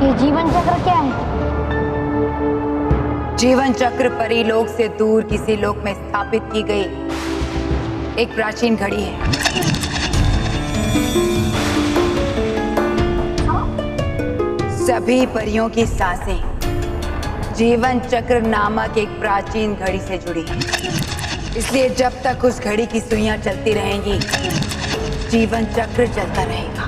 ये जीवन चक्र क्या है? जीवन चक्र परीलोक से दूर किसी लोक में स्थापित की गई एक प्राचीन घड़ी है। सभी परियों की सांसें जीवन चक्र नामक एक प्राचीन घड़ी से जुड़ी हैं। इसलिए जब तक उस घड़ी की सुइयां चलती रहेंगी, जीवन चक्र चलता रहेगा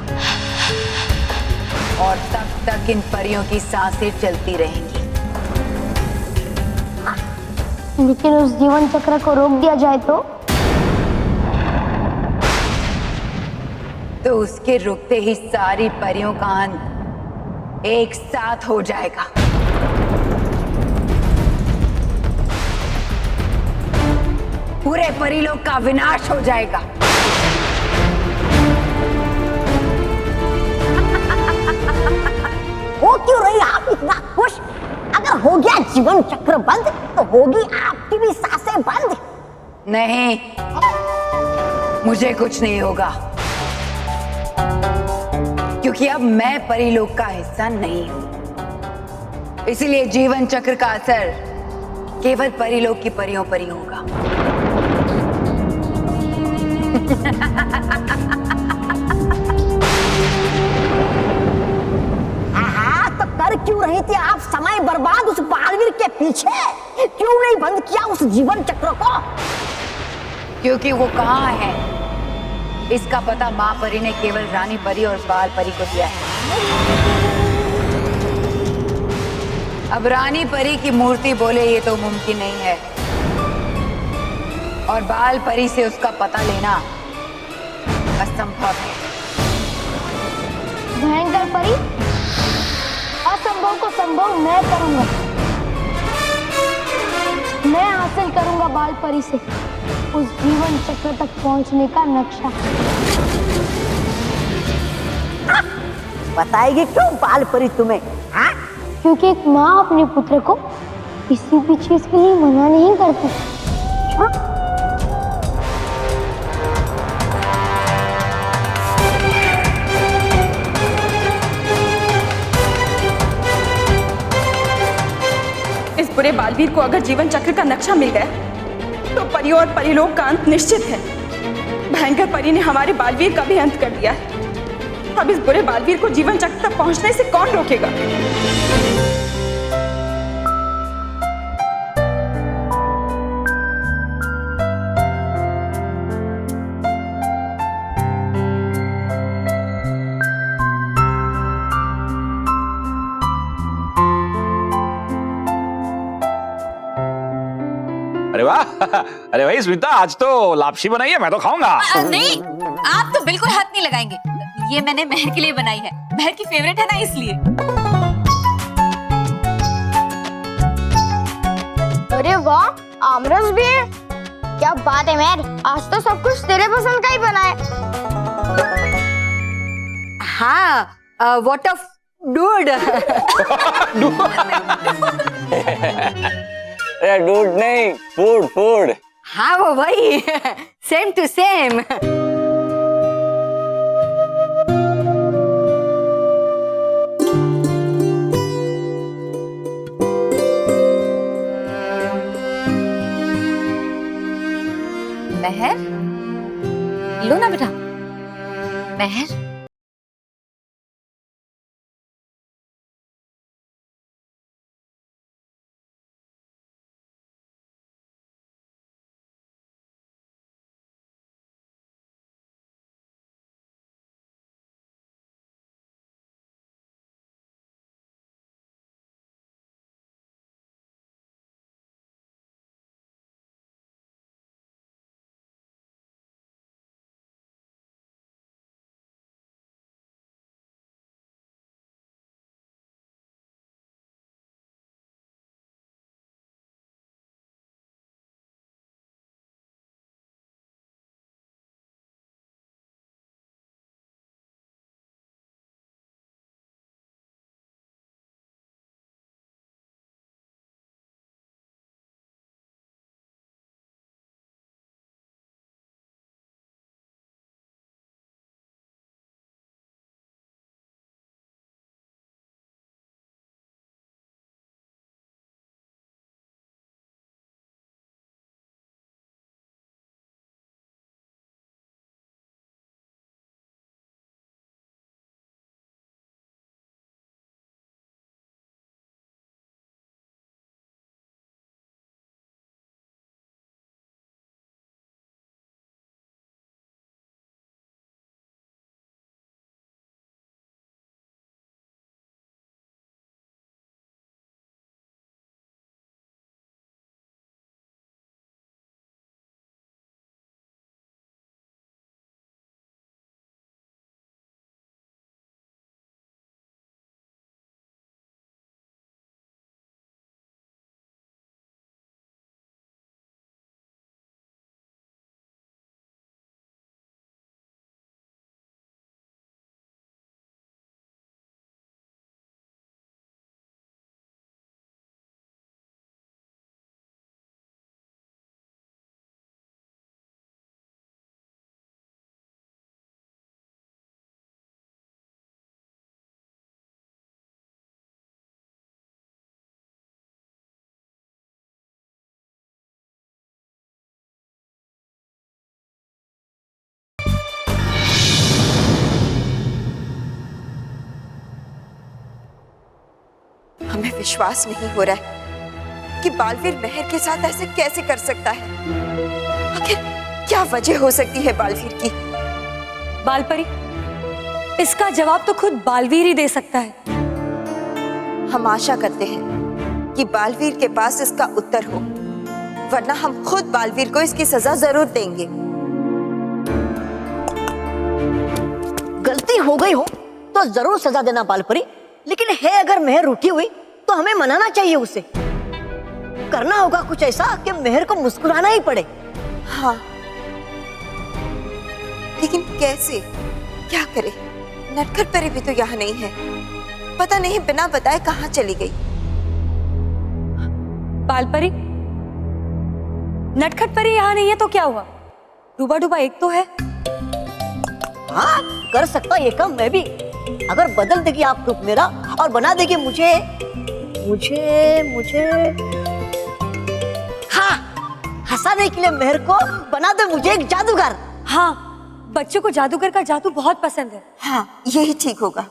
और तब तक इन परियों की सांसें चलती रहेंगी। लेकिन उस जीवन चक्र को रोक दिया जाए तो उसके रुकते ही सारी परियों का अंत एक साथ हो जाएगा। पूरे परिलोक का विनाश हो जाएगा। हो क्यों रही आप इतना खुश? अगर हो गया जीवन चक्र बंद तो होगी आपकी भी सांसें बंद। नहीं, मुझे कुछ नहीं होगा, क्योंकि अब मैं परिलोक का हिस्सा नहीं हूं। इसलिए जीवन चक्र का असर केवल परिलोक की परियों पर ही होगा। तो कर क्यों रही थी आप समय बर्बाद उस बालवीर के पीछे? क्यों नहीं बंद किया उस जीवन चक्र को? क्योंकि वो कहाँ है, इसका पता माँ परी ने केवल रानी परी और बाल परी को दिया है। अब रानी परी की मूर्ति बोले ये तो मुमकिन नहीं है, और बाल परी से उसका पता लेना असंभव है। भयंकर परी, असंभव को संभव मैं करूंगा। मैं हासिल करूंगा बाल परी से उस जीवन चक्र तक पहुंचने का नक्शा। बताएगी क्यों बाल परी तुम्हें? हाँ? क्योंकि एक माँ अपने पुत्र को किसी भी चीज के लिए मना नहीं करती। हाँ? इस बुरे बालवीर को अगर जीवन चक्र का नक्शा मिल गया तो परियों और परिलोक का अंत निश्चित है। भयंकर परी ने हमारे बालवीर का भी अंत कर दिया है। अब इस बुरे बालवीर को जीवन चक्र तक पहुंचने से कौन रोकेगा? अरे वाह! अरे भाई स्मिता, आज तो लापसी बनाई है, मैं तो खाऊंगा। नहीं, आप तो बिल्कुल हाथ नहीं लगाएंगे। ये मैंने महर के लिए बनाई है। महर की फेवरेट है ना, इसलिए। अरे वाह, आमरस भी है। क्या बात है महर, आज तो सब कुछ तेरे पसंद का ही बना है। हाँ, व्हाट ऑफ डूड। डूड नहीं, फूड फूड। हाँ वो वही, सेम टू सेम। महर, लो ना बेटा। महर, हमें विश्वास नहीं हो रहा है कि बालवीर मेहर के साथ ऐसे कैसे कर सकता है। आखिर क्या वजह हो सकती है बालवीर की? बालपरी, इसका जवाब तो खुद बालवीर ही दे सकता है। हम आशा करते हैं कि बालवीर के पास इसका उत्तर हो, वरना हम खुद बालवीर को इसकी सजा जरूर देंगे। गलती हो गई हो तो जरूर सजा देना बालपरी, लेकिन है अगर मेहर रूठी हुई तो हमें मनाना चाहिए उसे। करना होगा कुछ ऐसा कि मेहर को मुस्कुराना ही पड़े। हाँ, लेकिन कैसे, क्या करे? नटखट परी भी तो यहाँ नहीं है, पता नहीं बिना बताए कहाँ चली गई। बालपरी, नटखट परी यहाँ नहीं है तो क्या हुआ? डूबा डूबा एक तो है। हाँ, कर सकता ये काम मैं भी। अगर बदल देगी आप रूप मेरा और बना देगी मुझे मुझे मुझे हाँ, हंसाने के लिए मेहर को बना दे मुझे एक जादूगर। हाँ, बच्चों को जादूगर का जादू बहुत पसंद है। हाँ, यही ठीक होगा।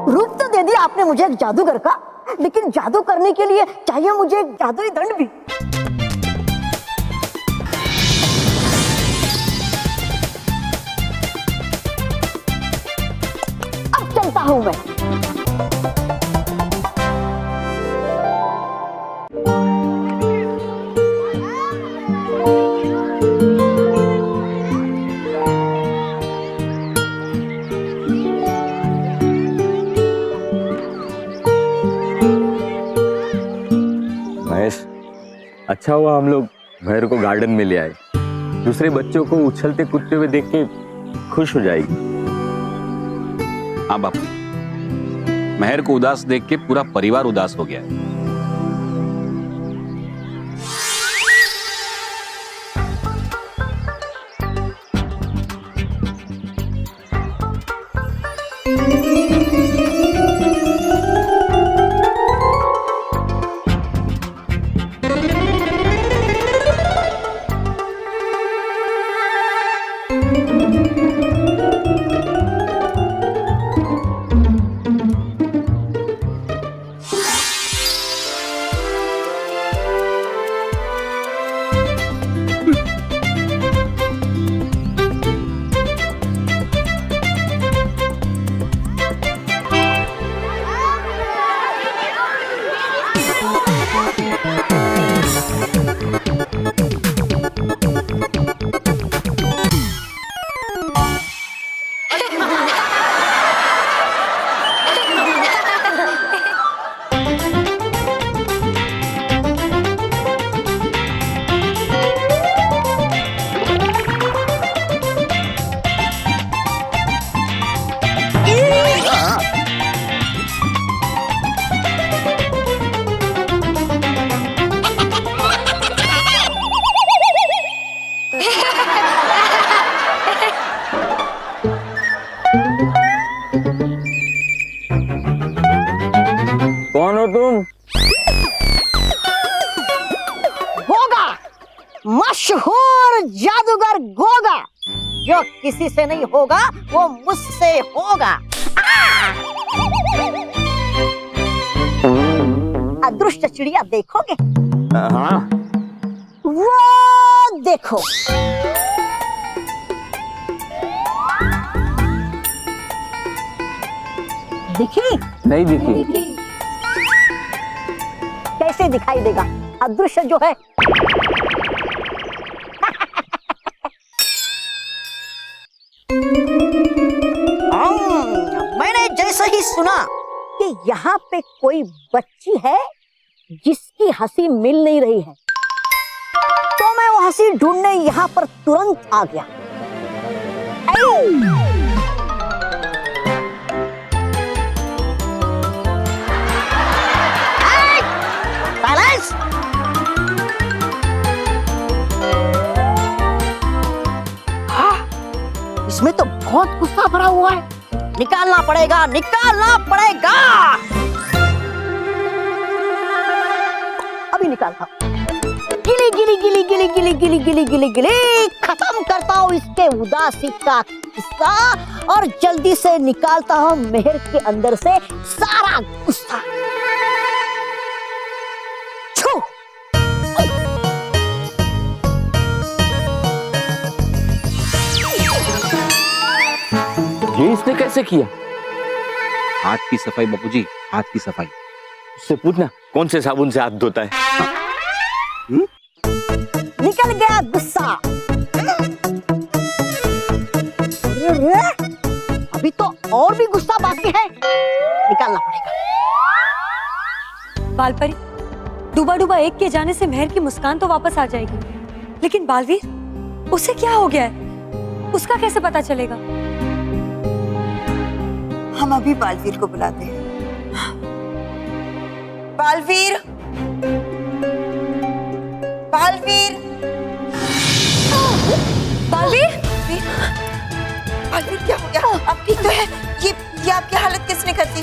रूप तो दे दिया आपने मुझे एक जादूगर का, लेकिन जादू करने के लिए चाहिए मुझे एक जादुई दंड भी। अब चलता हूं मैं। महेश, अच्छा हुआ हम लोग मेहर को गार्डन में ले आए। दूसरे बच्चों को उछलते कूदते हुए देख के खुश हो जाएगी। हाँ बापू, मेहर को उदास देख के पूरा परिवार उदास हो गया है। कौन हो तुम? गोगा, मशहूर जादूगर गोगा। जो किसी से नहीं होगा वो मुझसे होगा। अदृश्य चिड़िया देखोगे? हाँ। वो देखो। दिखी? नहीं दिखी। कैसे दिखाई देगा? अदृश्य जो है। मैंने जैसे ही सुना कि यहाँ पे कोई बच्ची है जिसकी हंसी मिल नहीं रही है, तो मैं वो हंसी ढूंढने यहाँ पर तुरंत आ गया। साइलेंस! इसमें तो बहुत गुस्सा भरा हुआ है। निकालना पड़ेगा, निकालना पड़ेगा। अभी निकालता हूं। गिली गिली गिली गिली गिली गिली गिली गिली गिली खत्म करता हूँ इसके उदासी का किस्सा और जल्दी से निकालता हूँ मेहर के अंदर से सारा गुस्सा। छू! ये इसने कैसे किया? हाथ की सफाई बापूजी, हाथ की सफाई। उससे पूछना कौन से साबुन से हाथ धोता है। निकल गया गुस्सा। अरे, अभी तो और भी गुस्सा बाकी है, निकालना पड़ेगा। बालपरी, डूबा डूबा एक के जाने से मेहर की मुस्कान तो वापस आ जाएगी, लेकिन बालवीर, उसे क्या हो गया है? उसका कैसे पता चलेगा? हम अभी बालवीर को बुलाते हैं। बालवीर, बालवीर, बालवीर, बालवीर क्या हो गया? अब ठीक तो है? ये आपकी हालत किसने कर दी?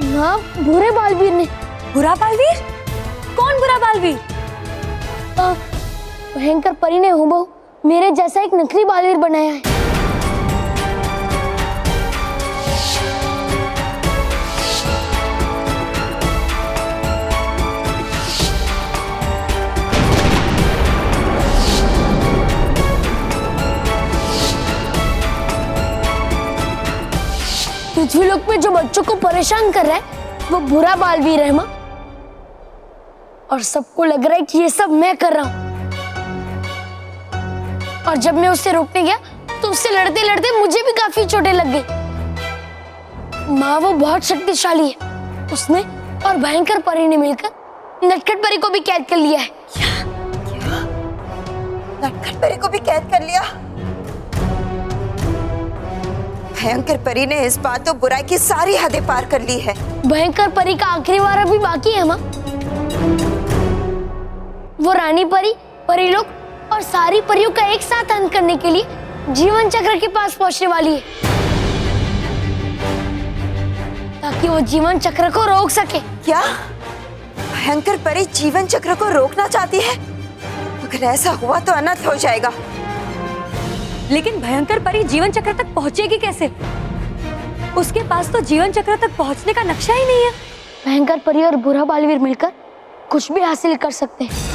माँ, बुरे बालवीर ने। बुरा बालवीर? कौन बुरा बालवीर? भयंकर परी ने हूबहू मेरे जैसा एक नकली बालवीर बनाया है। पृथ्वी लोक पे जो बच्चों को परेशान कर रहा है वो बुरा बालवीर है माँ, और सबको लग रहा है कि ये सब मैं कर रहा हूँ। और जब मैं उससे रोकने गया तो उससे लड़ते लड़ते मुझे भी काफी चोटें लग गई। माँ, वो बहुत शक्तिशाली है। उसने और भयंकर परी ने मिलकर नटखट परी को भी कैद कर लिया है। नटखट परी को भी कैद कर लिया? भयंकर परी ने इस बार तो बुराई की सारी हदें पार कर ली है। भयंकर परी का आखिरी वार अभी बाकी है माँ। वो रानी परी, परीलोक और सारी परियों का एक साथ अंत करने के लिए जीवन चक्र के पास पहुंचने वाली है, ताकि वो जीवन चक्र को रोक सके। क्या भयंकर परी जीवन चक्र को रोकना चाहती है? अगर ऐसा हुआ तो अनर्थ हो जाएगा। लेकिन भयंकर परी जीवन चक्र तक पहुंचेगी कैसे? उसके पास तो जीवन चक्र तक पहुंचने का नक्शा ही नहीं है। भयंकर परी और बुरा बालवीर मिलकर कुछ भी हासिल कर सकते हैं।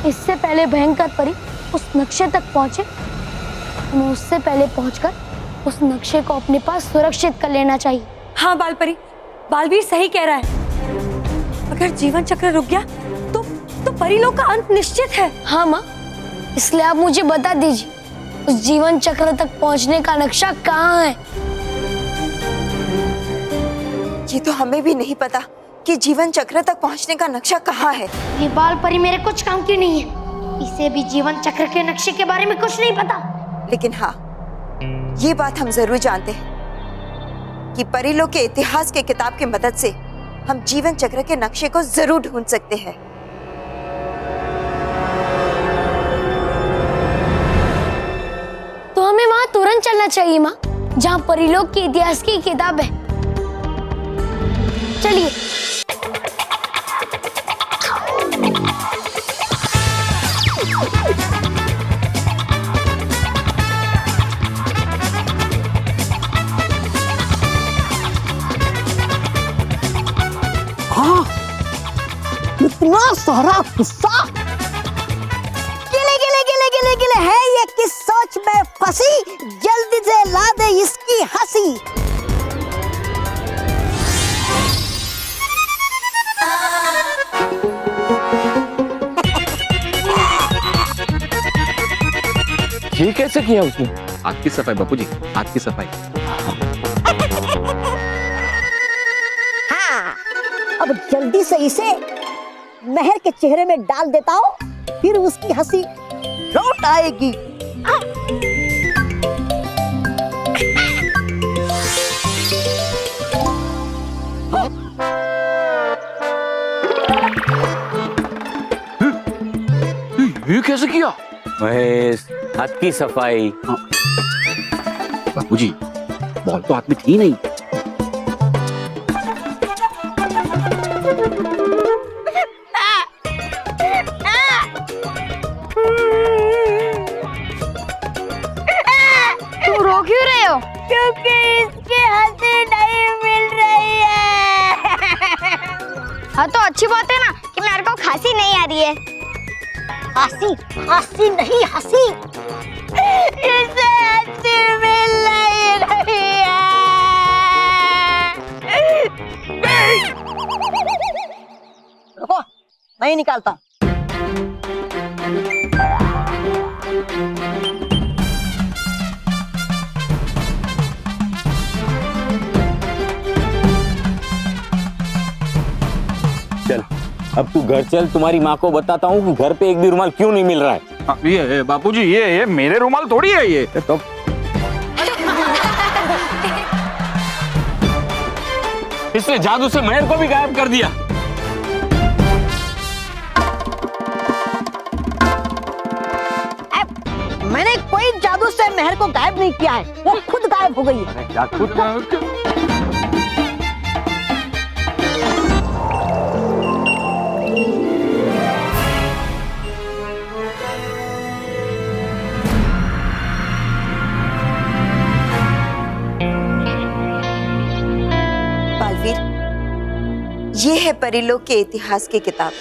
इससे पहले भयंकर परी उस नक्शे तक पहुंचे, हमें उससे पहले पहुंचकर उस नक्शे को अपने पास सुरक्षित कर लेना चाहिए। हाँ बालपरी, बालवीर सही कह रहा है। अगर जीवन चक्र रुक गया तो परीलोक का अंत निश्चित है। हाँ माँ, इसलिए आप मुझे बता दीजिए उस जीवन चक्र तक पहुंचने का नक्शा कहाँ है? ये तो हमें भी नहीं पता कि जीवन चक्र तक पहुंचने का नक्शा कहाँ है। ये बाल परी मेरे कुछ काम की नहीं है। इसे भी जीवन चक्र के नक्शे के बारे में कुछ नहीं पता। लेकिन हाँ, ये बात हम जरूर जानते हैं कि परीलोक के इतिहास के किताब की मदद से हम जीवन चक्र के नक्शे को जरूर ढूंढ सकते हैं। तो हमें वहां तुरंत चलना चाहिए माँ, जहाँ परीलोक के इतिहास की किताब है। चलिए। हाँ, इतना सारा गुस्सा गिले गिले गिले गिले गिले है ये किस सोच में फंसी, जल्दी से ला दे इसकी हंसी। ये कैसे किया उसने? हाथ की सफाई बापूजी, हाथ की सफाई। हाँ, अब जल्दी से इसे मेहर के चेहरे में डाल देता हूँ, फिर उसकी हंसी लौट आएगी। ये कैसे किया? महेश, हाथ की सफाई। बापूजी, बॉल तो हाथ में थी नहीं। क्योंकि इसकी हंसी नहीं मिल रही है। हाँ तो अच्छी बात है ना कि मेरे को खांसी नहीं आ रही है। हंसी हंसी नहीं हंसी, इसे हंसी मिल नहीं रही है। रुको, मैं ही निकालता हूँ। चल अब तू घर चल, तुम्हारी माँ को बताता हूँ कि घर पे एक भी रुमाल क्यों नहीं मिल रहा है। ये बापूजी, ये मेरे रुमाल थोड़ी है ये। तो इसने जादू से मेहर को भी गायब कर दिया। मैंने कोई जादू से मेहर को गायब नहीं किया है, वो खुद गायब हो गई है। बालवीर, ये है परीलोक के इतिहास की किताब।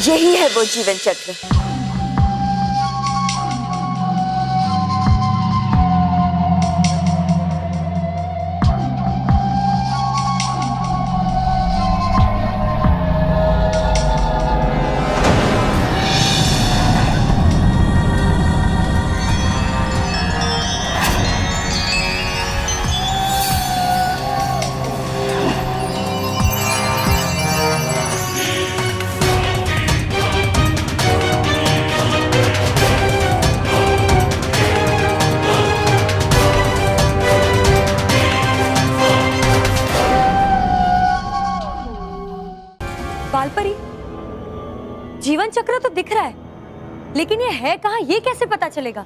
यही है वो जीवन चक्र। बालपरी, जीवन चक्र तो दिख रहा है, लेकिन ये है कहाँ, ये कैसे पता चलेगा?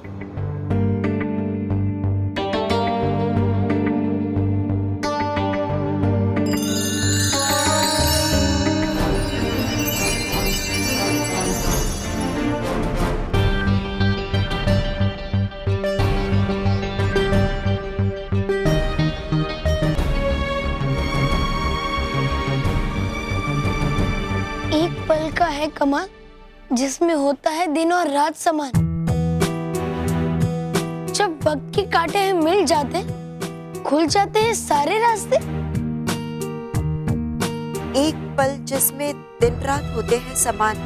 एक पल का है कमाल, जिसमें होता है दिन और रात समान। जब वक्त के कांटे हैं मिल जाते, खुल जाते हैं सारे रास्ते। एक पल जिसमें दिन रात होते हैं समान।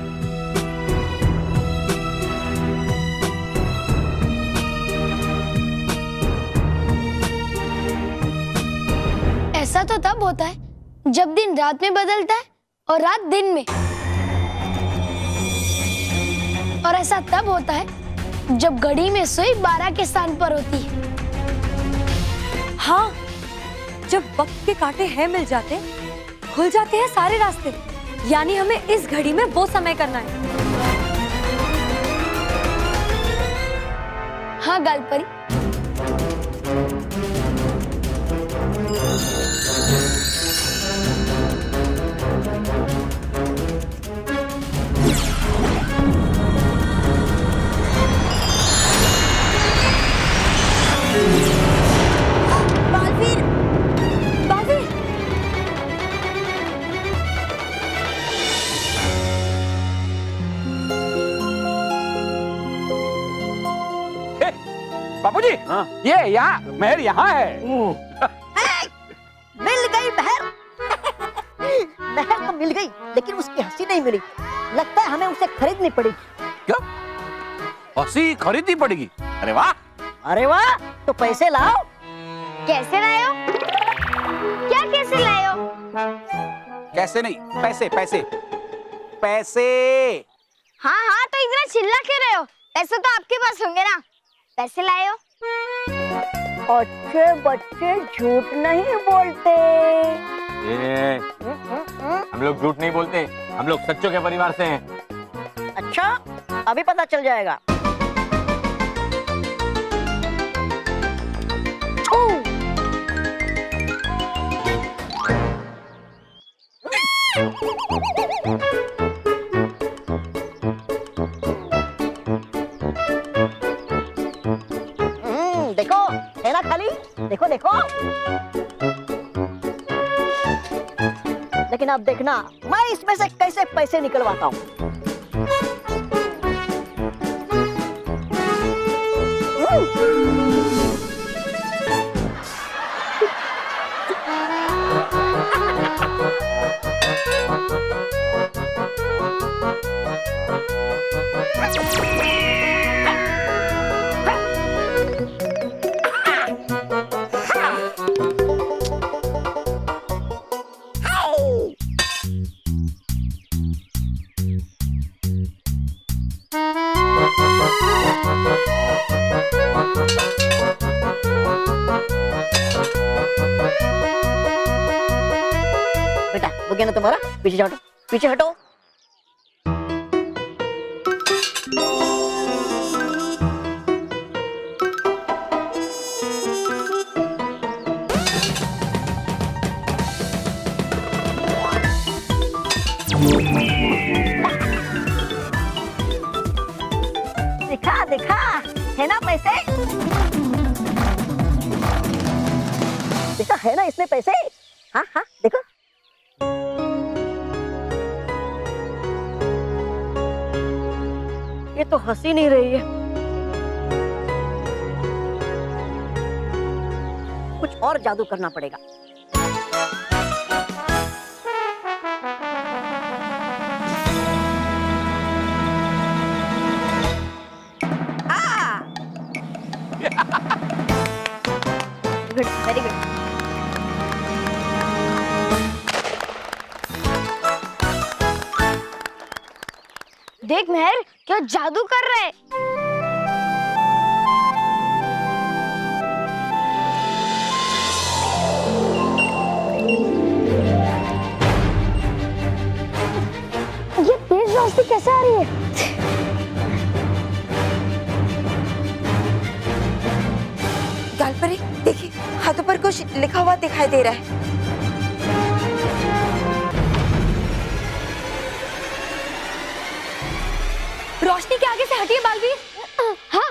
ऐसा तो तब होता है जब दिन रात में बदलता है और रात दिन में। और ऐसा तब होता है जब घड़ी में सुई 12 के स्थान पर होती है। हाँ, जब वक्त के कांटे हैं मिल जाते, खुल जाते हैं सारे रास्ते। यानी हमें इस घड़ी में वो समय करना है। हाँ गालपरी, बालवीर, बालवीर, बापूजी, ये यहाँ मेहर यहाँ है। मिल गई मेहर। मेहर तो मिल गई, लेकिन उसकी हंसी नहीं मिली। लगता है हमें उसे खरीदनी पड़ेगी। क्या हंसी खरीदनी पड़ेगी? अरे वाह, अरे वाह, तो पैसे लाओ। कैसे लाए हो? क्या कैसे लाए हो? कैसे नहीं, पैसे पैसे पैसे। हाँ हाँ, तो इतना चिल्ला क्यों रहे हो? पैसे तो आपके पास होंगे ना। पैसे लाए हो? अच्छे बच्चे झूठ नहीं बोलते। ये हम लोग झूठ नहीं बोलते, हम लोग सच्चों के परिवार से हैं। अच्छा, अभी पता चल जाएगा। देखो है ना खाली, देखो देखो। लेकिन अब देखना मैं इसमें से कैसे पैसे निकलवाता हूँ। बेटा वो क्या ना तुम्हारा, पीछे हटो, पीछे हटो। देखा देखा है ना पैसे, देखा है ना इसमें पैसे। हाँ हाँ देखो। ये तो हंस ही नहीं रही है, कुछ और जादू करना पड़ेगा। Good, very good. देख मेहर, क्या जादू कर रहे हैं। ये तेज रोशनी कैसे आ रही है? गालपरी देखिए, हाथों पर कुछ लिखा हुआ दिखाई दे रहा है। रोशनी के आगे से हटिए बालवीर। हाँ।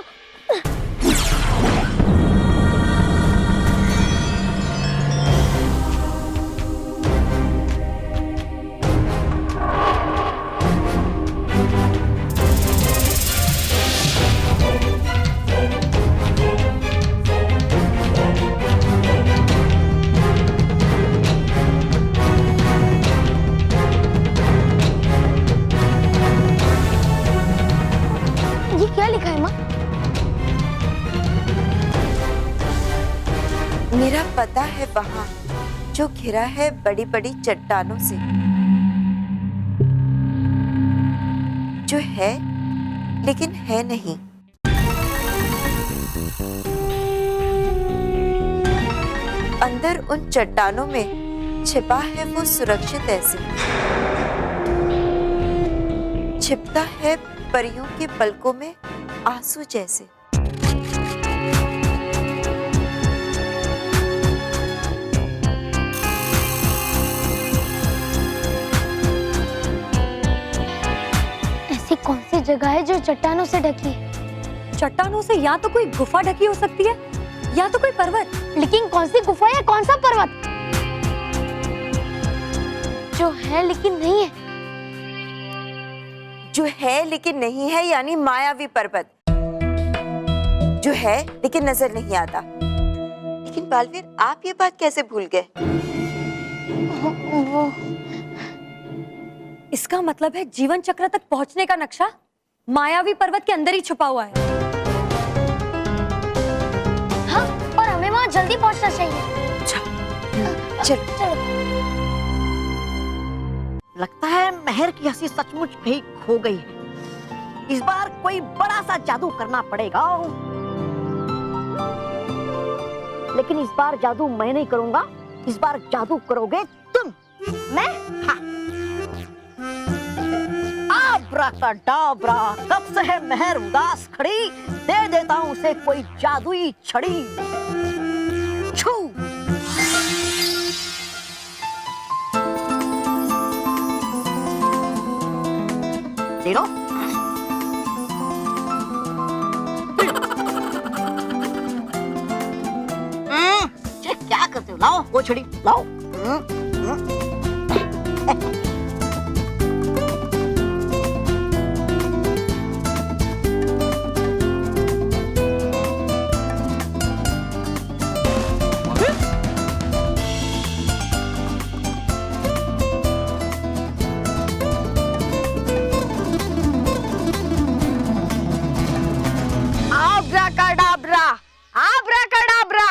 ये क्या लिखा है माँ? मेरा पता है वहां जो घिरा है बड़ी बड़ी चट्टानों से, जो है लेकिन है नहीं। अंदर उन चट्टानों में छिपा है वो सुरक्षित ऐसे, छिपता है परियों के पलकों में आंसू जैसे। ऐसी कौन सी जगह है जो चट्टानों से ढकी है? चट्टानों से या तो कोई गुफा ढकी हो सकती है या तो कोई पर्वत। लेकिन कौन सी गुफा या कौन सा पर्वत जो है लेकिन नहीं है? जो है लेकिन नहीं है यानी मायावी पर्वत, जो है लेकिन नजर नहीं आता। लेकिन बालवीर, आप ये बात कैसे भूल गए? वो इसका मतलब है जीवन चक्र तक पहुंचने का नक्शा मायावी पर्वत के अंदर ही छुपा हुआ है। हाँ, और हमें वहाँ जल्दी पहुँचना चाहिए। चलो चलो। लगता है मेहर की हंसी सचमुच कहीं खो गई है। इस बार कोई बड़ा सा जादू करना पड़ेगा। लेकिन इस बार जादू मैं नहीं करूंगा, इस बार जादू करोगे तुम। मैं? हाँ। आब्राकाडाब्रा, कब से है मेहर उदास खड़ी, दे देता हूँ उसे कोई जादुई छड़ी। छू। ले लो। क्या करते हो? लाओ वो छड़ी लाओ। आब्राकाडाब्रा, आब्राकाडाब्रा।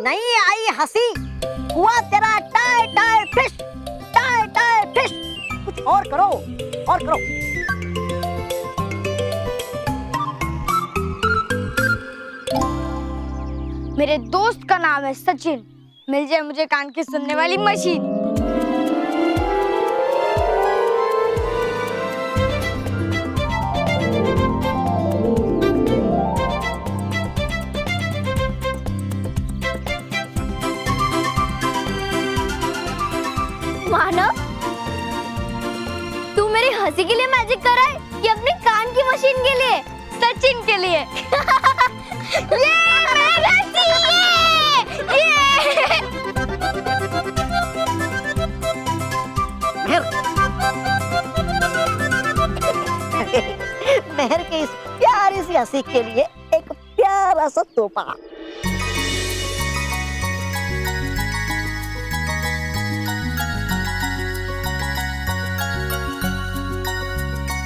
नहीं आई हंसी, हुआ तेरा टाय टाय फिश, टाय टाय फिश। कुछ और करो, और करो। मेरे दोस्त का नाम है सचिन, मिल जाए मुझे कान की सुनने वाली मशीन। मानव, तू मेरी हंसी के लिए मैजिक कर रहा है या अपने कान की मशीन के लिए? सचिन के लिए। ये मेहर के इस प्यारी सी हंसी के लिए एक प्यारा सा तोहफा।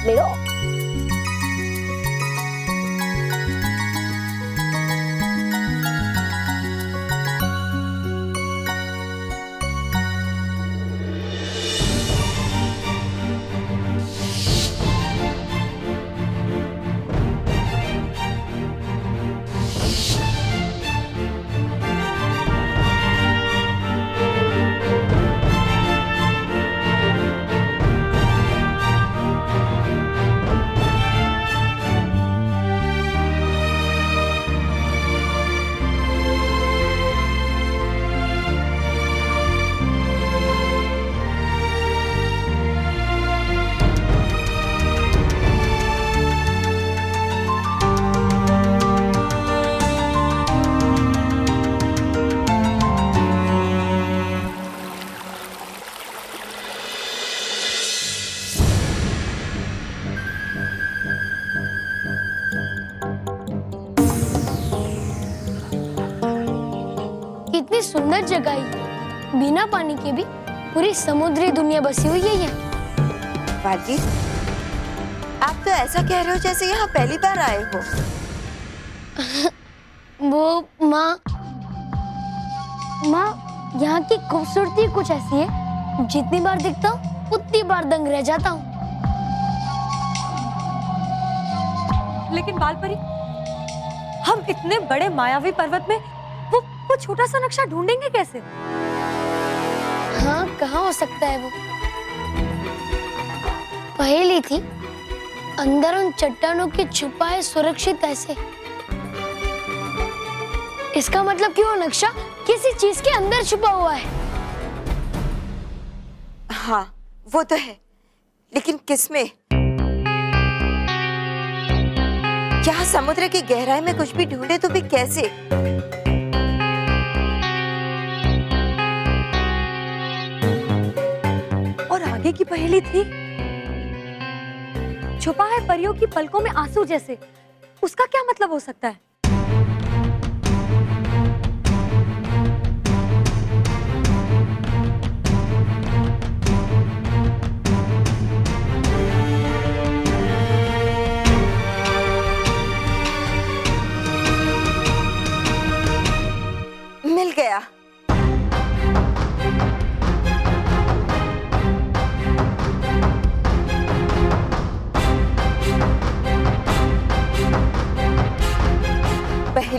ले लो। कितनी सुंदर जगह है, बिना पानी के भी पूरी समुद्री दुनिया बसी हुई है यहाँ। बाजी, आप तो ऐसा कह रहे हो जैसे यहाँ पहली बार आए हो। वो माँ, यहाँ की खूबसूरती कुछ ऐसी है, जितनी बार दिखता हूँ उतनी बार दंग रह जाता हूँ। लेकिन बालपरी, हम इतने बड़े मायावी पर्वत में वो छोटा सा नक्शा ढूंढेंगे कैसे? हाँ, कहाँ हो सकता है वो? पहेली थी, अंदर उन चट्टानों के छुपाए सुरक्षित ऐसे। इसका मतलब कि वो नक्शा किसी चीज के अंदर छुपा हुआ है। हाँ, वो तो है, लेकिन किसमें? यहाँ समुद्र की गहराई में कुछ भी ढूंढे तो भी कैसे? और आगे की पहेली थी, छुपा है परियों की पलकों में आंसू जैसे। उसका क्या मतलब हो सकता है?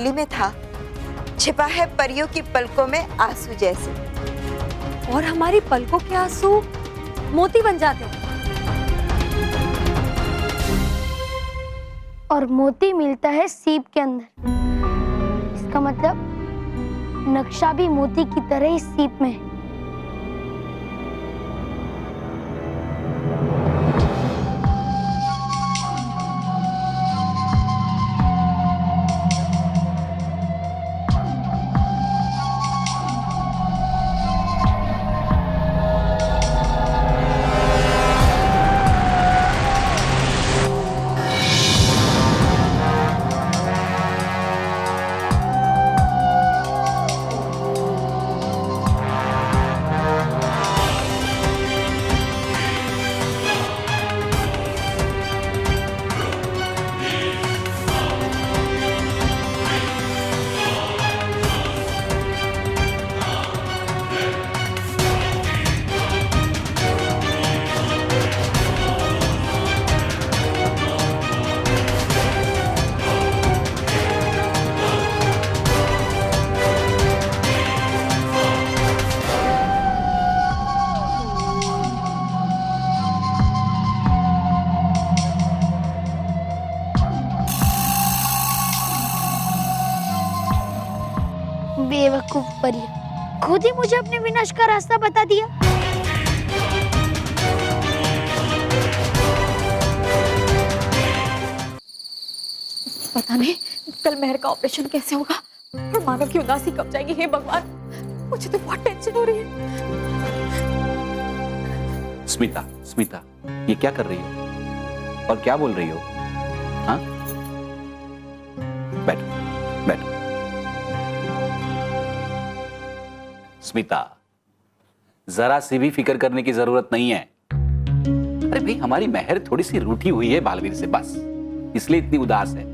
हथेली में था, छिपा है परियों की पलकों में आंसू जैसे। और हमारी पलकों के आंसू मोती बन जाते हैं। और मोती मिलता है सीप के अंदर। इसका मतलब नक्शा भी मोती की तरह ही सीप में है। बेवकूफ परिया, खुद ही मुझे अपने विनाश का रास्ता बता दिया। पता नहीं कल मेहर का ऑपरेशन कैसे होगा और मानव की उदासी कब जाएगी। हे भगवान, मुझे तो बहुत टेंशन हो रही है। स्मिता, स्मिता, ये क्या कर रही हो और क्या बोल रही हो? हाँ, बैठो बैठो। स्मिता, जरा सी भी फिक्र करने की जरूरत नहीं है। अरे भाई, हमारी मेहर थोड़ी सी रूठी हुई है बालवीर से, बस इसलिए इतनी उदास है।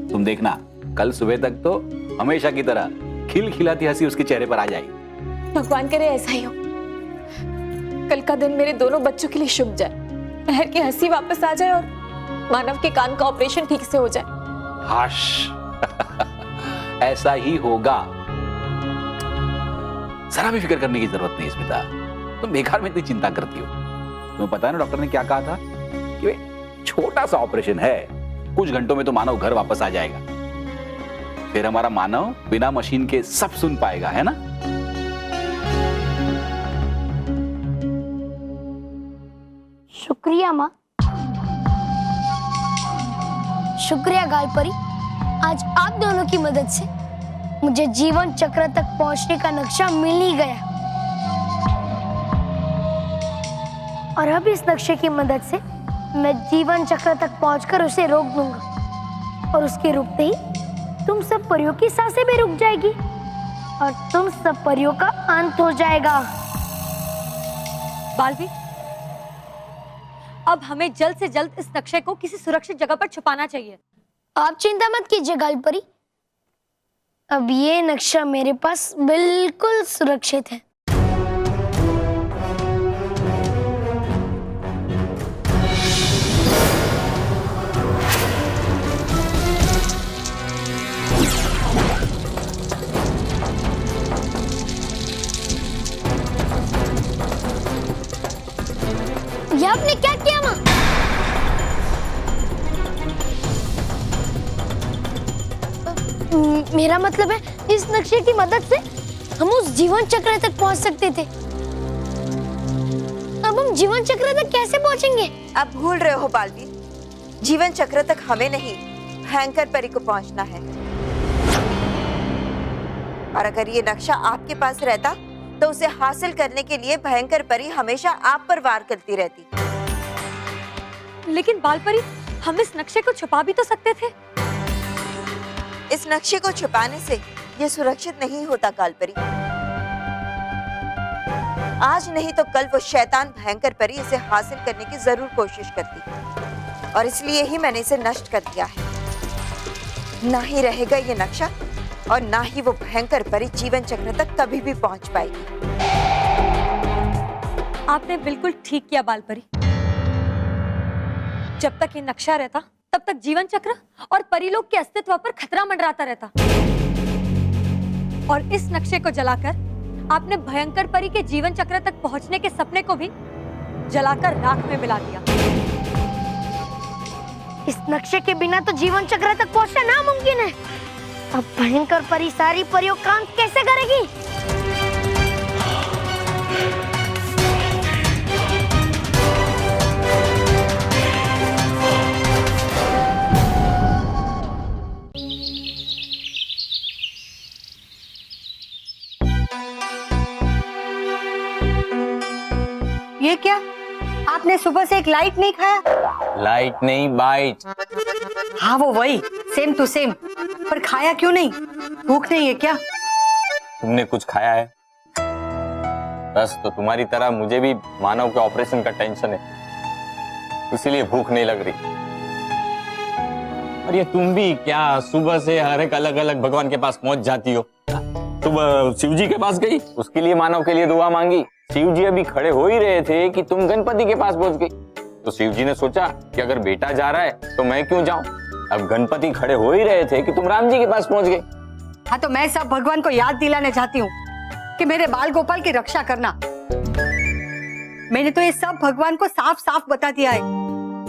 तुम देखना, कल सुबह तक तो हमेशा की तरह खिलखिलाती हंसी उसके चेहरे पर आ जाएगी। भगवान करे ऐसा ही हो। कल का दिन मेरे दोनों बच्चों के लिए शुभ जाए, मेहर की हंसी वापस आ जाए और मानव के कान का ऑपरेशन ठीक से हो जाए। हाश ऐसा ही होगा। जरा भी फिक्र करने की जरूरत नहीं स्मिता, तुम बेकार में इतनी चिंता करती हो। तुम्हें पता है ना डॉक्टर ने क्या कहा था कि छोटा सा ऑपरेशन है, कुछ घंटों में तो मानव घर वापस आ जाएगा। फिर हमारा मानव बिना मशीन के सब सुन पाएगा, है ना? शुक्रिया माँ, शुक्रिया गालपरी। आज आप दोनों की मदद से मुझे जीवन चक्र तक पहुंचने का नक्शा मिल ही गया। और अब इस नक्शे की मदद से मैं जीवन चक्र तक पहुंचकर उसे रोक दूंगा। और उसके रुकते ही तुम सब परियों की सांसें भी रुक जाएगी और तुम सब परियों का अंत हो जाएगा। बालवीर, अब हमें जल्द से जल्द इस नक्शे को किसी सुरक्षित जगह पर छुपाना चाहिए। आप चिंता मत कीजिए गालपरी, अब ये नक्शा मेरे पास बिल्कुल सुरक्षित है। ये आपने क्या किया माँ? मेरा मतलब है, इस नक्शे की मदद से हम उस जीवन चक्र तक पहुंच सकते थे। अब हम जीवन चक्र तक कैसे पहुंचेंगे? आप भूल रहे हो बालवीर, जीवन चक्र तक हमें नहीं, भयंकर परी को पहुंचना है। और अगर ये नक्शा आपके पास रहता तो उसे हासिल करने के लिए भयंकर परी हमेशा आप पर वार करती रहती। लेकिन बालपरी, हम इस नक्शे को छुपा भी तो सकते थे। इस नक्शे को छुपाने से ये सुरक्षित नहीं होता कालपरी। आज नहीं तो कल वो शैतान भयंकर परी इसे हासिल करने की जरूर कोशिश करती, और इसलिए ही मैंने इसे नष्ट कर दिया है। ना ही रहेगा ये नक्शा और ना ही वो भयंकर परी जीवन चक्र तक कभी भी पहुंच पाएगी। आपने बिल्कुल ठीक किया बालपरी। जब तक ये नक्शा रहता तब तक जीवन चक्र और परीलोक के अस्तित्व पर खतरा मंडराता रहता। और इस नक्शे को जलाकर आपने भयंकर परी के जीवन चक्र तक पहुंचने के सपने को भी जलाकर राख में मिला दिया। इस नक्शे के बिना तो जीवन चक्र तक पहुंचना नामुमकिन है। अब भयंकर परी सारी परियों का अंत कैसे करेगी? ये क्या? आपने सुबह से एक लाइट नहीं खाया? लाइट नहीं, बाइट। हाँ वो वही, सेम टू सेम। पर खाया क्यों नहीं? भूख नहीं है क्या? तुमने कुछ खाया है? बस तो तुम्हारी तरह मुझे भी मानव के ऑपरेशन का टेंशन है, इसीलिए भूख नहीं लग रही। और ये तुम भी क्या सुबह से हर एक अलग अलग भगवान के पास पहुंच जाती हो? सुबह शिव जी के पास गई, उसके लिए मानव के लिए दुआ मांगी। शिव जी अभी खड़े हो ही रहे थे कि तुम गणपति के पास पहुंच गई। तो शिव जी ने सोचा कि अगर बेटा जा रहा है तो मैं क्यों जाऊं। अब गणपति खड़े हो ही रहे थे कि तुम राम जी के पास पहुंच गए। हाँ तो मैं सब भगवान को याद दिलाने चाहती हूँ कि मेरे बाल गोपाल की रक्षा करना। मैंने तो ये सब भगवान को साफ साफ बता दिया है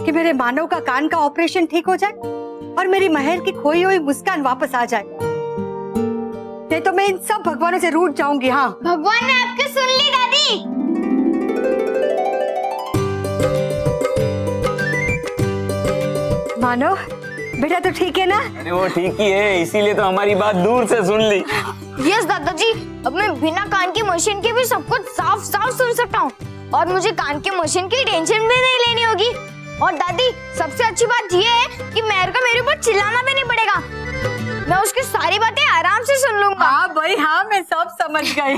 कि मेरे मानव का कान का ऑपरेशन ठीक हो जाए और मेरी महर की खोई हुई मुस्कान वापस आ जाए। नहीं तो मैं इन सब भगवानों से रूठ जाऊंगी। हाँ भगवान ने आपकी सुन ली दादी। मानव बेटा तो ठीक है ना? अरे वो ठीक ही है, इसीलिए तो हमारी बात दूर से सुन ली। यस दादाजी, अब मैं बिना कान की मशीन के भी सब कुछ साफ साफ सुन सकता हूँ और मुझे कान की मशीन की टेंशन भी नहीं लेनी होगी। और दादी सबसे अच्छी बात ये है कि मेहर को मेरे ऊपर चिल्लाना भी नहीं पड़ेगा। मैं उसकी सारी बातें आराम से सुन लूंगा। हाँ भाई हाँ, मैं सब समझ गई।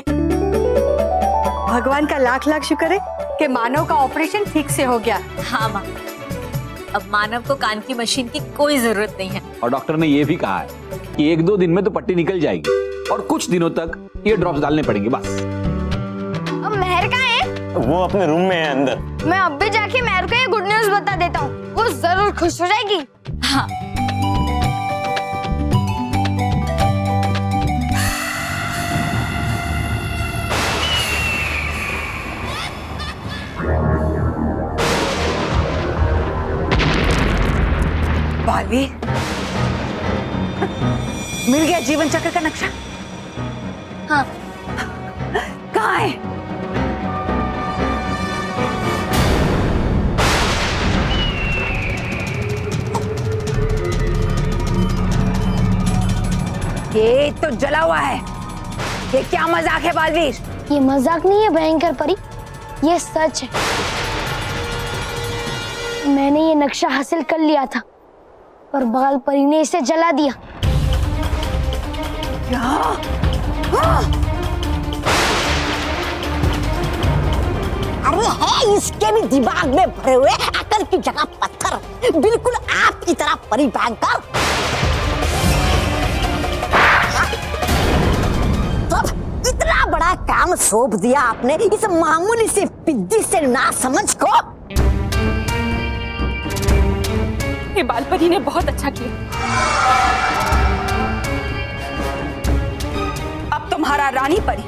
भगवान का लाख लाख शुक्र है कि मानव का ऑपरेशन ठीक से हो गया। हाँ माँ, अब मानव को कान की मशीन की कोई जरूरत नहीं है। और डॉक्टर ने यह भी कहा है कि 1-2 दिन में तो पट्टी निकल जाएगी और कुछ दिनों तक ये ड्रॉप्स डालने पड़ेंगे बस। अब मेहर कहाँ है? वो अपने रूम में है अंदर। मैं अब भी जाके मेहर को ये गुड न्यूज बता देता हूँ, वो जरूर खुश हो जाएगी। हाँ बालवीर, मिल गया जीवन चक्र का नक्शा? हाँ कहाँ है? ये तो जला हुआ है। ये क्या मजाक है बालवीर? ये मजाक नहीं है भयंकर परी, ये सच है। मैंने ये नक्शा हासिल कर लिया था पर बाल परी ने इसे जला दिया। क्या? हाँ! अरे है इसके भी दिमाग में भरे हुए अकल की जगह पत्थर, बिल्कुल आपकी तरह परी भयंकर। तो इतना बड़ा काम सौंप दिया आपने इस मामूली से पिद्दी से ना समझ को। ये बालपरी ने बहुत अच्छा किया। अब तुम्हारा रानी परी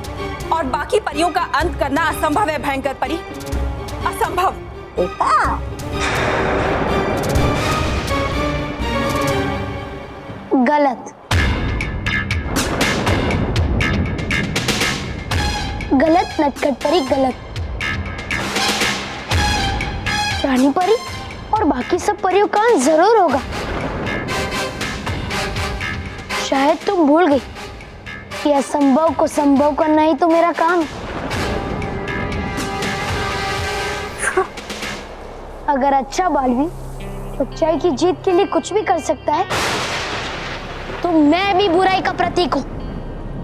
और बाकी परियों का अंत करना असंभव है भयंकर परी, असंभव। बेटा गलत, गलत नटखट परी, गलत। रानी परी और बाकी सब परियों का अंत जरूर होगा। शायद तुम भूल गई कि असंभव को संभव करना ही तो मेरा काम है। अगर अच्छा बालवीर सच्चाई की जीत के लिए कुछ भी कर सकता है तो मैं भी बुराई का प्रतीक हूँ।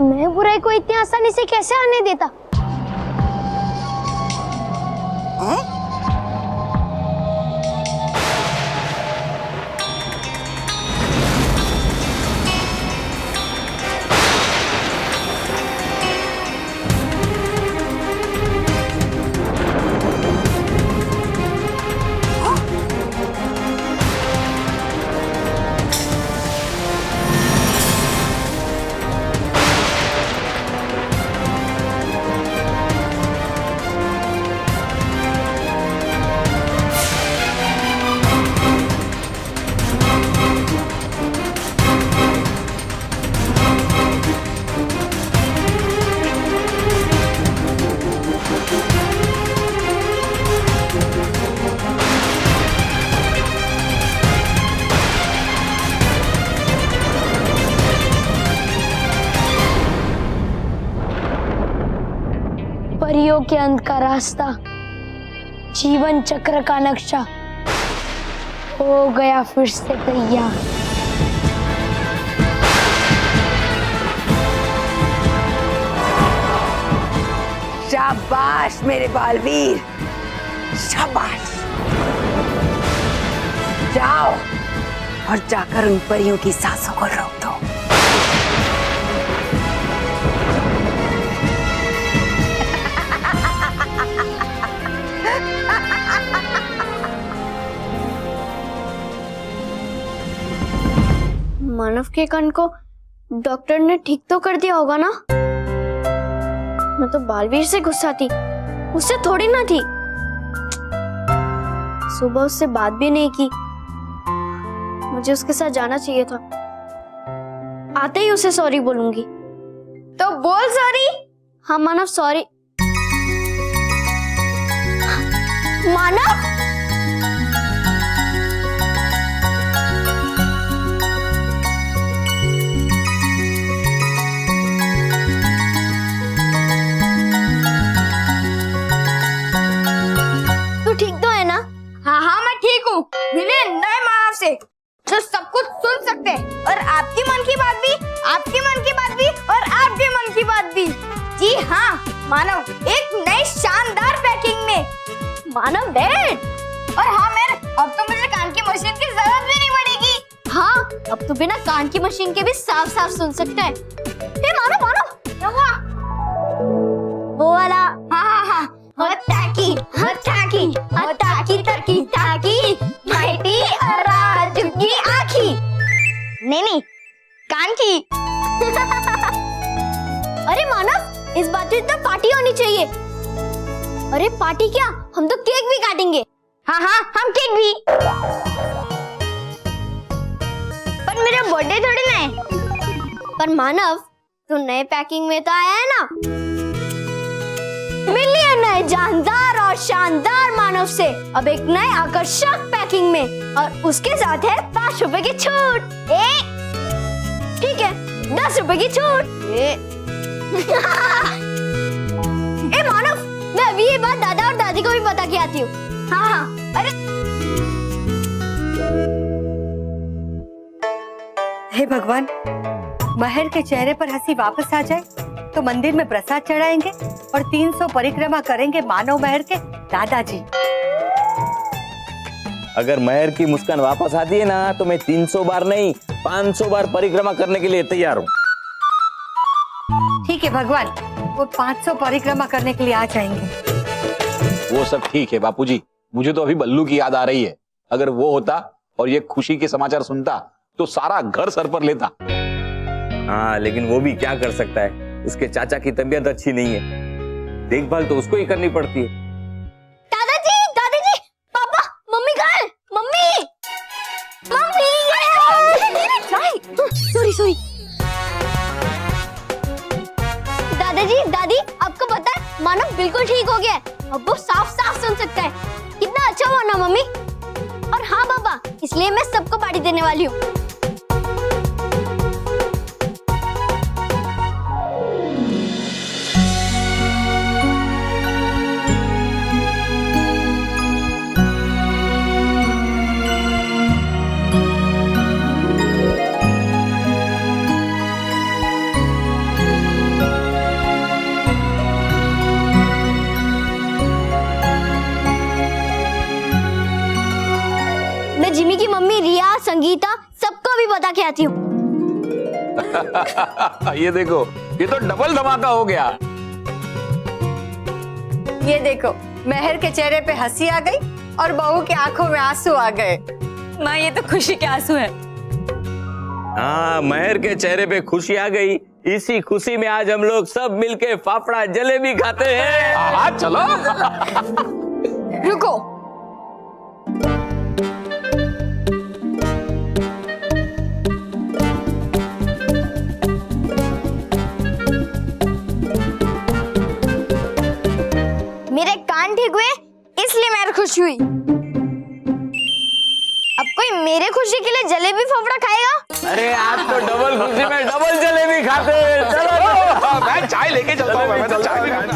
मैं बुराई को इतनी आसानी से कैसे आने देता? के अंत का रास्ता, जीवन चक्र का नक्शा हो गया फिर से तैयार। शाबाश मेरे बालवीर, शाबाश। जाओ और जाकर उन परियों की सांसों को रोक दो। मानव के कान को डॉक्टर ने ठीक तो कर दिया होगा ना? मैं तो बालवीर से गुस्सा थी, उससे थोड़ी ना थी। सुबह उससे बात भी नहीं की। मुझे उसके साथ जाना चाहिए था। आते ही उसे सॉरी बोलूंगी। तो बोल सॉरी। हाँ मानव, सॉरी। मानव, तू ठीक तो है ना? हाँ हाँ मैं ठीक हूँ। मिले नए मानव से जो सब कुछ सुन सकते हैं, और आपकी मन की बात भी, आपकी मन की बात भी, और आपके मन की बात भी। जी हाँ मानव, एक नई शानदार पैकिंग में। मानव डैड। और हाँ मैन, अब तो मुझे कान की मशीन की जरूरत भी नहीं पड़ेगी। हाँ, अब तो बिना कान की मशीन के भी साफ साफ सुन सकते हैं। मानव मानव, क्या हुआ? वो वाला। हाँ हाँ हाँ, हटाकी हटाकी हटाकी टकी टाकी माइटी और राजू की आँखी। नहीं कान की। अरे मानव, इस बार तो पार्टी होनी चाहिए। अरे पार्टी क्या, हम तो केक भी काटेंगे। हाँ हाँ, हम केक भी। पर मेरा बर्थडे थोड़ी ना है। पर मानव, तू नए पैकिंग में तो आया है ना? मिलिए नए जानदार और शानदार मानव से अब एक नए आकर्षक पैकिंग में, और उसके साथ है 5 रुपए की छूट। ठीक है, 10 रुपए की छूट। ए मानव, मैं अभी ये बात दादा और दादी को भी बता के आती हूँ। हाँ हाँ। अरे हे भगवान, महर के चेहरे पर हंसी वापस आ जाए तो मंदिर में प्रसाद चढ़ाएंगे और 300 परिक्रमा करेंगे मानव महर के दादाजी। अगर महर की मुस्कान वापस आती है ना तो मैं 300 बार नहीं 500 बार परिक्रमा करने के लिए तैयार हूँ। ठीक है भगवान, वो 500 परिक्रमा करने के लिए आ जाएंगे। वो सब ठीक है बापूजी, मुझे तो अभी बल्लू की याद आ रही है। अगर वो होता और ये खुशी के समाचार सुनता तो सारा घर सर पर लेता। हाँ, लेकिन वो भी क्या कर सकता है, उसके चाचा की तबीयत अच्छी नहीं है, देखभाल तो उसको ही करनी पड़ती है। दादाजी, दादाजी, पापा, मम्मी कहाँ है? Mummy, mummy. सॉरी। दादाजी, दादी, आपको पता है मानव बिल्कुल ठीक हो गया है। अब वो साफ साफ सुन सकता है। कितना अच्छा हुआ ना मम्मी? और हाँ पापा, इसलिए मैं सबको पार्टी देने वाली हूँ। जिमी की मम्मी रिया, संगीता, सबको भी बता के आती हूँ। ये देखो, ये तो डबल धमाका हो गया। ये देखो, महर के चेहरे पे हंसी आ गई और बहू की आंखों में आंसू आ गए। माँ, ये तो खुशी के आंसू है। हाँ, महर के चेहरे पे खुशी आ गई। इसी खुशी में आज हम लोग सब मिलके फाफड़ा जलेबी खाते हैं। हाँ चलो। रुको, मेरे कान ठीक हुए इसलिए मैं खुश हुई। अब कोई मेरे खुशी के लिए जलेबी फाफड़ा खाएगा? अरे आज तो डबल खुशी में डबल जलेबी खाते हैं। चलो मैं चाय लेके चलता हूँ। मैं तो चाय भी खाना।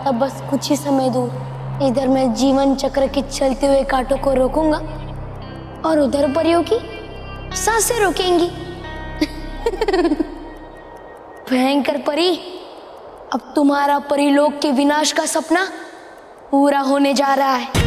अब बस कुछ ही समय दूर इधर मैं जीवन चक्र के चलते हुए कांटों को रोकूंगा और उधर परियों की सांसें रोकेंगी। भयंकर परी, अब तुम्हारा परीलोक के विनाश का सपना पूरा होने जा रहा है।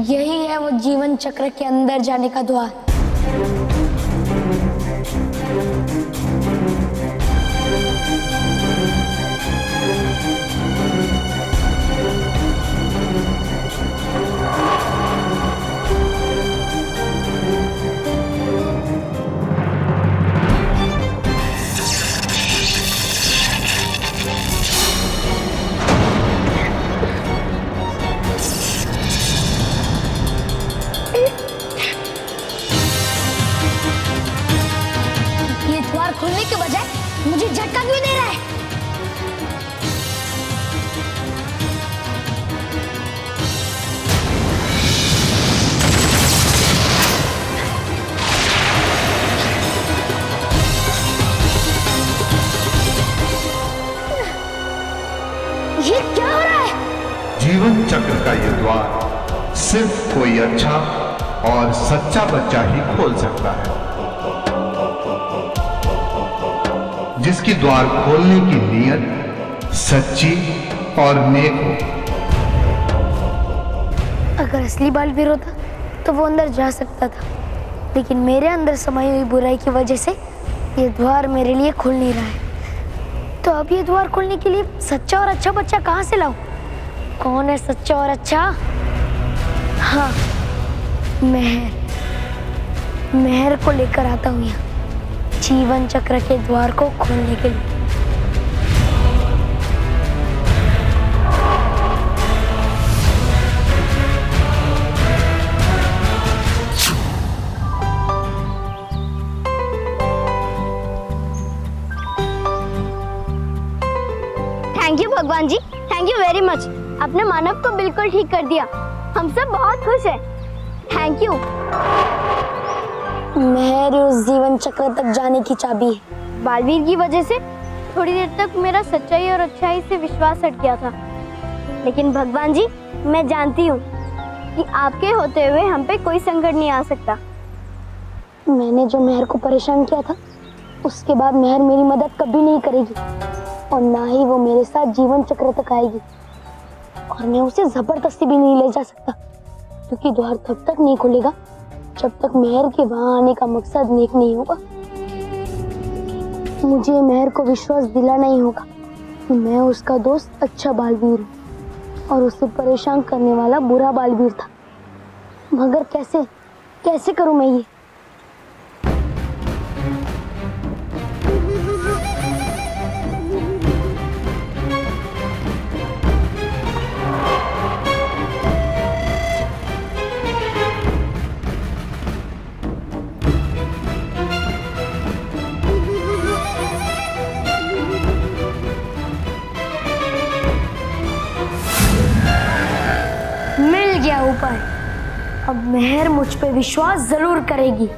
यही है वो जीवन चक्र के अंदर जाने का द्वार। खोलने के बजाय मुझे झटका क्यों दे रहा है? ये क्या हो रहा है? जीवन चक्र का ये द्वार सिर्फ कोई अच्छा और सच्चा बच्चा ही खोल सकता है, जिसकी द्वार खोलने की नीयत सच्ची और नेक हो। अगर असली बालवीर होता तो वो अंदर जा सकता था, लेकिन मेरे अंदर समाई हुई बुराई की वजह से ये द्वार मेरे लिए खुल नहीं रहा है। तो अब ये द्वार खोलने के लिए सच्चा और अच्छा बच्चा कहाँ से लाऊं? कौन है सच्चा और अच्छा? हाँ, मेहर को लेकर आता हूँ यहाँ जीवन चक्र के द्वार को खोलने के लिए। थैंक यू भगवान जी, थैंक यू वेरी मच। आपने मानव को बिल्कुल ठीक कर दिया, हम सब बहुत खुश हैं। Thank you. मेहर उस जीवन चक्र तक जाने की चाबी है। बालवीर की वजह से थोड़ी देर तक मेरा सच्चाई और अच्छाई से विश्वास हट गया था, लेकिन भगवान जी मैं जानती हूँ कि आपके होते हुए हम पे कोई संकट नहीं आ सकता। मैंने जो मेहर को परेशान किया था, उसके बाद मेहर मेरी मदद कभी नहीं करेगी और ना ही वो मेरे साथ जीवन चक्र तक आएगी, और मैं उसे जबरदस्ती भी नहीं ले जा सकता, क्योंकि द्वार तब तक नहीं खुलेगा जब तक मेहर के वहां आने का मकसद नेक नहीं होगा। मुझे मेहर को विश्वास दिलाना ही होगा कि मैं उसका दोस्त अच्छा बालवीर हूँ और उसे परेशान करने वाला बुरा बालवीर था। मगर कैसे करूं मैं ये? उपाय। अब मेहर मुझ पे विश्वास जरूर करेगी।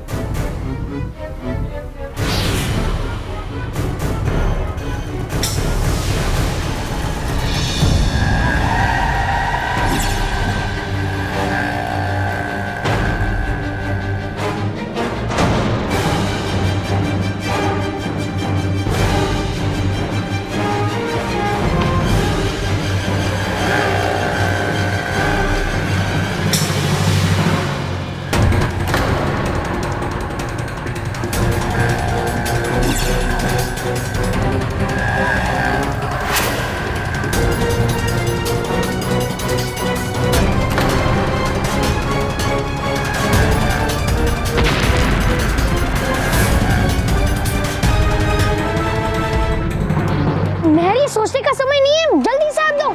सोचने का समय नहीं है, जल्दी से हाथ दो।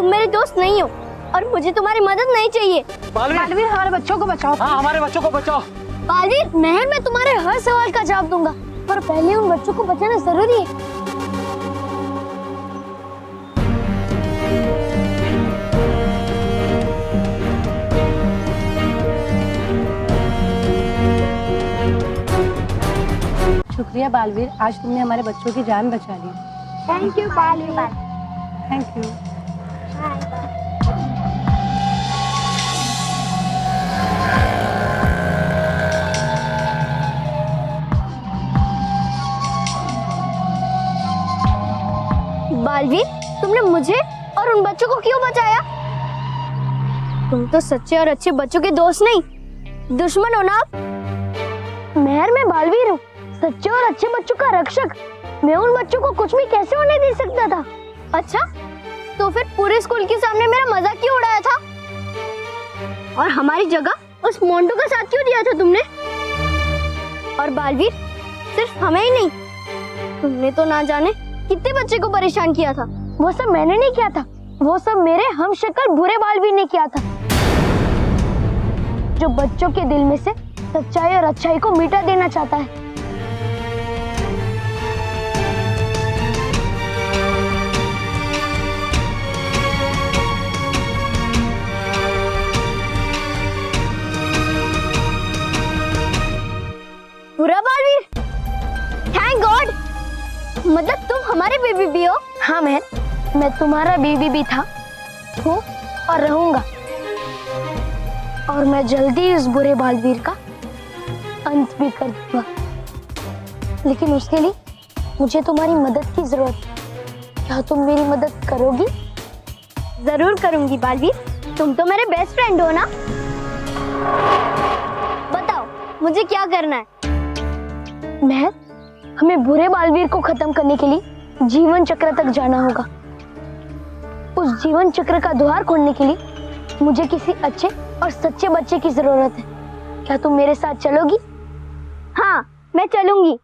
तुम मेरे दोस्त नहीं हो और मुझे तुम्हारी मदद नहीं चाहिए। बालवीर हमारे बच्चों को बचाओ। हाँ, हमारे बच्चों को बचाओ। बालवीर, मैं तुम्हारे हर सवाल का जवाब दूंगा, पर पहले उन बच्चों को बचाना जरूरी है। शुक्रिया बालवीर, आज तुमने हमारे बच्चों की जान बचा ली। Thank you Baalveer. Thank you. Baalveer, तुमने मुझे और उन बच्चों को क्यों बचाया? तुम तो सच्चे और अच्छे बच्चों के दोस्त नहीं, दुश्मन हो ना। मेहर, मैं बालवीर हूँ, सच्चे और अच्छे बच्चों का रक्षक। मैं उन बच्चों को कुछ भी कैसे होने दे सकता था? अच्छा, तो फिर पूरे स्कूल के सामने मेरा मजाक क्यों उड़ाया था? और हमारी जगह उस मोंटू का साथ क्यों दिया था तुमने? और बालवीर, सिर्फ हमें ही नहीं, तुमने तो ना जाने कितने बच्चे को परेशान किया था। वो सब मैंने नहीं किया था, वो सब मेरे हम शक्ल बुरे बालवीर ने किया था, जो बच्चों के दिल में से सच्चाई और अच्छाई को मिटा देना चाहता है। बुरा बालवीर, थैंक गॉड, मतलब तुम हमारे बेबी भी हो। हाँ मेहर, मैं तुम्हारा बेबी भी था, हूँ और रहूंगा, और मैं जल्दी इस बुरे बालवीर का अंत भी कर दूंगा। लेकिन उसके लिए मुझे तुम्हारी मदद की जरूरत है। क्या तुम मेरी मदद करोगी? जरूर करूंगी बालवीर, तुम तो मेरे बेस्ट फ्रेंड हो ना। बताओ मुझे क्या करना है? मेहर, हमें बुरे बालवीर को खत्म करने के लिए जीवन चक्र तक जाना होगा। उस जीवन चक्र का द्वार खोलने के लिए मुझे किसी अच्छे और सच्चे बच्चे की जरूरत है। क्या तुम मेरे साथ चलोगी? हाँ, मैं चलूंगी।